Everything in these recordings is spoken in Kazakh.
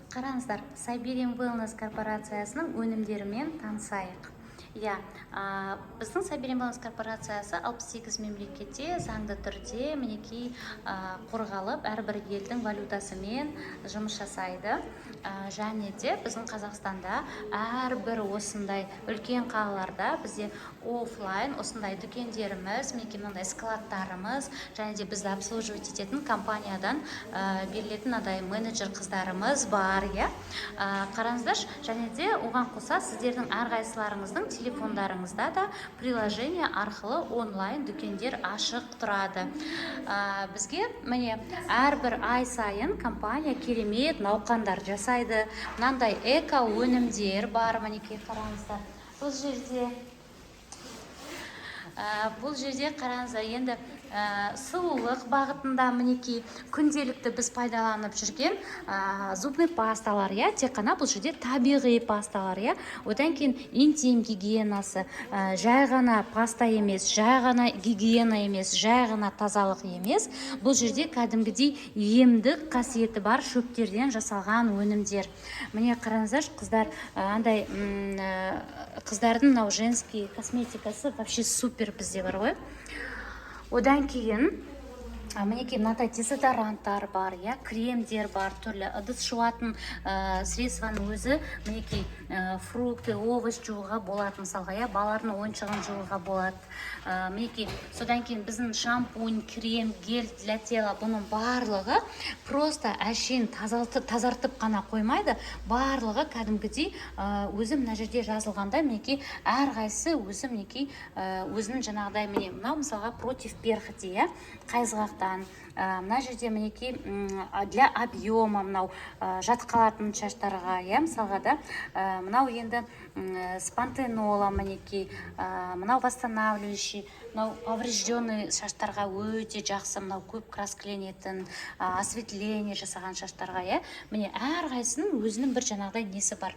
Қараңыздар, Siberian Wellness корпорациясының өнімдерімен танысайық. Біздің Siberian Wellness корпорациясы 68 мемлекетте заңды түрде мінекей қорғалып, әрбір елдің валютасымен жұмыс жасайды. Және де біздің Қазақстанда әрбір осындай үлкен қалаларда бізде офлайн осындай дүкендеріміз, мінекей мынандай складтарымыз, және де бізді обслуживать ететін компаниядан берілетін менеджер қыздарымыз бар. Қараңыздар, және де оған қоса сіздердің әрқайсыларыңыздың телефондарыңызда да приложение арқылы онлайн дүкендер ашық тұрады. Бізге міне әрбір ай сайын компания керемет науқандар жасайды. Мынандай эко өнімдер бар, мінекей қараңыздар. Бұл жерде қараңыздар, енді сұлулық бағытында мінекей күнделікті біз пайдаланып жүрген зубный пасталар, тек қана бұл жерде табиғи пасталар, одан кейін интим гигиенасы, жай ғана паста емес, жай ғана гигиена емес, жай ғана тазалық емес, бұл жерде кәдімгідей емдік қасиеті бар шөптерден жасалған өнімдер. Міне қараңыздар, қыздар, андай қыздардың мынау женский косметикасы вообще супер бізде бар ғой. Одан кейін мінекей мынадай дезодоранттар бар, кремдер бар, түрлі ыдыс жуатын средствоның өзі, мінекей фрукты, овощ жууға болады, мысалға, балалардың ойыншығын жууға болады. Мінекей содан кейін біздің шампунь, крем, гель для тела, бұның барлығы просто әшейін тазартып қана қоймайды, барлығы кәдімгідей өзі мына жерде жазылғанда, мінекей әрқайсысы өзі мінекей өзінің жаңағыдай, мынау мысалға против перхоти, қайызғақтан, мына жерде мінекей для объема, мынау жатқалатын шаштарға, мысалға да, мынау енді спантенола, мінекей, мынау восстанавливающий, мынау поврежденный шаштарға өте жақсы, мынау көп краскіленетін, осветление жасаған шаштарға, міне әрқайсының өзінің бір жаңағыдай несі бар,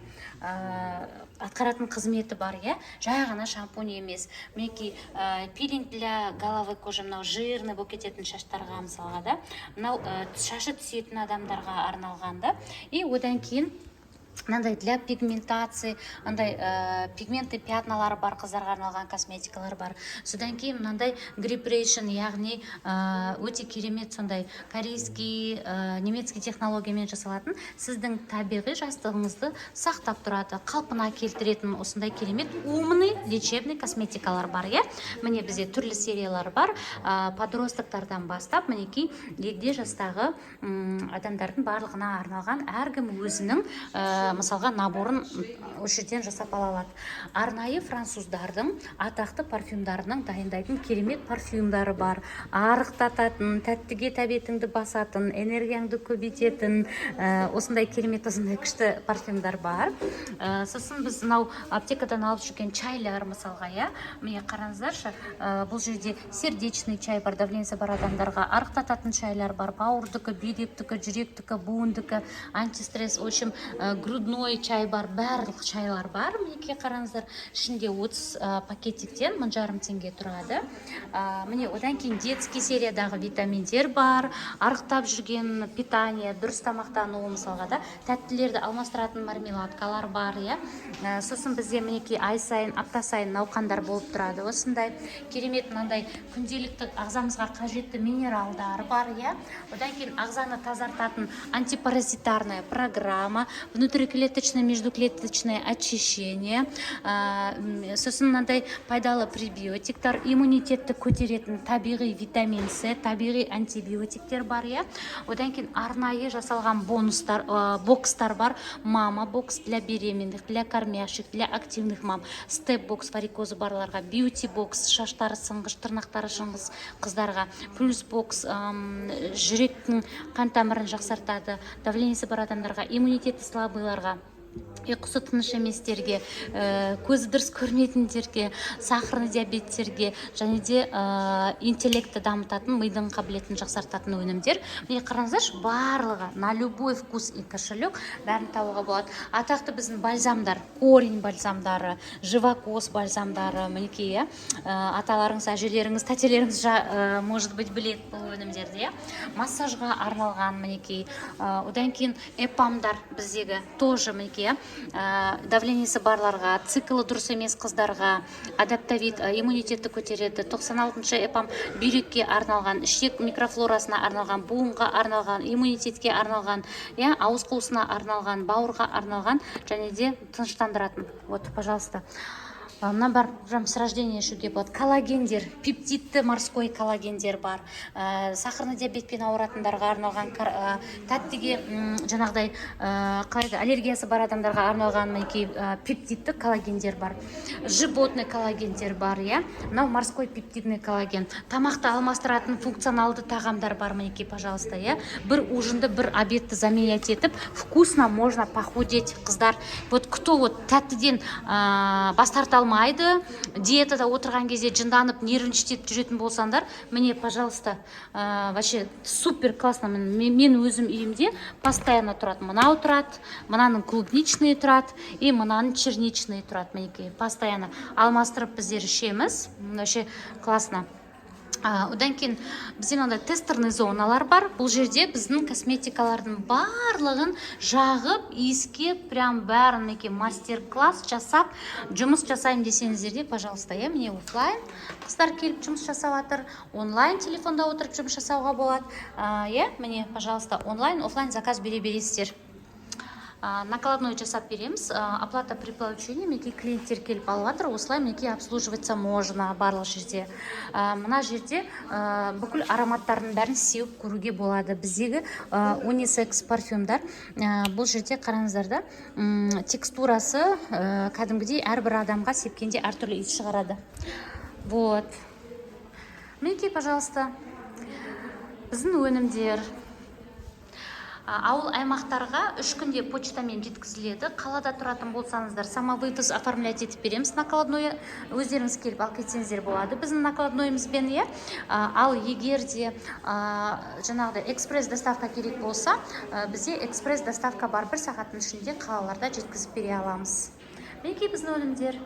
атқаратын қызметі бар, жай ғана шампунь емес. Мінекей пилинг для головы кожи, мынау жирный болып кететін шаштарға, мысалға да, мынау шашы түсетін адамдарға арналғанда, и одан кейін мынандай для пигментации, андай пигментный пятналары бар қыздарға арналған косметикалар бар. Содан кейін мынандай грипрейшн, яғни өте керемет сондай корейский, немецкий технологиямен жасалатын сіздің табиғи жастығыңызды сақтап тұрады, қалпына келтіретін осындай керемет умный лечебный косметикалар бар. Міне бізде түрлі сериялар бар, подростықтардан бастап, мінекей егде жастағы адамдардың барлығына арналған, әркім өзінің мысалға наборын өшірден жасап алалады. Арнайы француздардың атақты парфюмдарының дайындайтын керемет парфюмдары бар. Арықтататын, тәттіге тәбетіңді басатын, энергияңды көбейтетін, осындай керемет осындай күшті парфюмдар бар. Сосын біз мынау аптекадан алып жүрген чайлар, мысалға, міне қараңыздаршы, бұл жерде сердечный чай бар, давлениесі бар адамдарға, арықтататын чайлар бар, бауырдікі, бүйректікі, жүректікі, буындікі, антистресс, общем, грудной чай бар, барлық чайлар бар. Мінекей қараңыздар, ішінде 30 пакетиктен 1,5 теңге тұрады. Міне одан кейін детский сериядағы витаминдер бар, арықтап жүрген питание, дұрыс тамақтану, мысалға да, тәттілерді алмастыратын мармеладкалар бар. Сосын бізде мінекей ай сайын, апта сайын науқандар болып тұрады. Осындай керемет мынандай күнделікті ағзамызға қажетті минералдар бар. Одан кейін ағзаны тазартатын антипаразитарная программа, внутриклеточное, междуклеточное очищение, сосын мынандай пайдалы пребиотиктар, иммунитетті көтеретін табиғи витамин С, табиғи антибиотиктер бар. Одан кейін арнайы жасалған бокстар бар. Мама бокс для беременных, для кормящих, для активных мам, степ бокс варикозы барларға, бьюти бокс, шаштары сынғыш, тырнақтары шыңғыс қыздарға, плюс бокс жүректің қан тамырын жақсартады, давлениесі бар адамдарға, иммунитеті слабыйларға, ұйқысы тыныш еместерге, көзі дұрыс көрмейтіндерге, сахарный диабеттерге және де интеллектті дамытатын, мидың қабілетін жақсартатын өнімдер. Міне қараңыздаршы, барлығы на любой вкус и кошелек бәрін табуға болады. Атақты біздің бальзамдар, корень бальзамдары, живокос бальзамдары, мінекей, аталарыңыз, әжелеріңіз, тәтелеріңіз может быть біледі бұл өнімдерді. Массажға арналған, мінекей, одан кейін эпамдар біздегі тоже, мінекей, давлениесі барларға, циклы дұрыс емес қыздарға, адаптовит, иммунитетті көтереді, 96-шы эпам бүйрекке арналған, ішек микрофлорасына арналған, буынға арналған, иммунитетке арналған, ауыз қуысына арналған, бауырға арналған, және де тыныштандыратын. Вот, пожалуйста. Мына бар, с рождения ішуге болады. Коллагендер, пептидті морской коллагендер бар. Сахарный диабетпен ауыратындарға арналған, тәттіге жаңағыдай аллергиясы бар адамдарға арналған пептидті коллагендер бар. Животный коллагендер бар, мынау морской пептидный коллаген. Тамақты алмастыратын функционалды тағамдар бар, мінекей, пожалуйста, бір ужинды, бір обедті заменять етіп, вкусно можно похудеть, қыздар. Вот кто вот тәттіден бас тарта алмайды, диетада отырған кезде жынданып, нервничать жүретін болсаңдар, міне, пожалуйста, вообще супер классно. Мен өзім үйімде постоянно тұрады. Мынау тұрады, мынаның клубничный тұрады, и мынаның черничный тұрады, мінекей, постоянно алмастырып біздер ішеміз. Вообще классно. Одан кейін бізде мынандай тестерный зоналар бар. Бұл жерде біздің косметикалардың барлығын жағып, иіскеп, прям бәрін мастер-класс жасап, жұмыс жасайым десеңіздерде, пожалуйста, міне офлайн қыздар келіп жұмыс жасап жатыр, онлайн телефонда отырып жұмыс жасауға болады. Міне, пожалуйста, онлайн, офлайн заказ бере бересіздер. Накладной жасап береміз. Оплата при получении, мінекей, клиенттер келіп алып жатыр, осылай мінекей обслуживаться можно барлық жерде. Мына жерде бүкіл ароматтардың бәрін сеуіп көруге болады. Біздегі унисекс парфюмдар. Бұл жерде қараңыздар да, текстурасы кәдімгідей әрбір адамға сепкенде әртүрлі иіс шығарады. Вот. Мінекей, пожалуйста, біздің өнімдер ауыл аймақтарға 3 күнде почтамен жеткізіледі. Қалада тұратын болсаңыздар, самовывоз оформлять етіп береміз. Накладной өздеріңіз келіп алып кетсеңіздер болады біздің накладнойымызбен. Ал егер де жаңағыдай экспресс доставка керек болса, бізде экспресс доставка бар, 1 сағаттың ішінде қалаларда жеткізіп бере аламыз. Мінекей біздің өнімдер.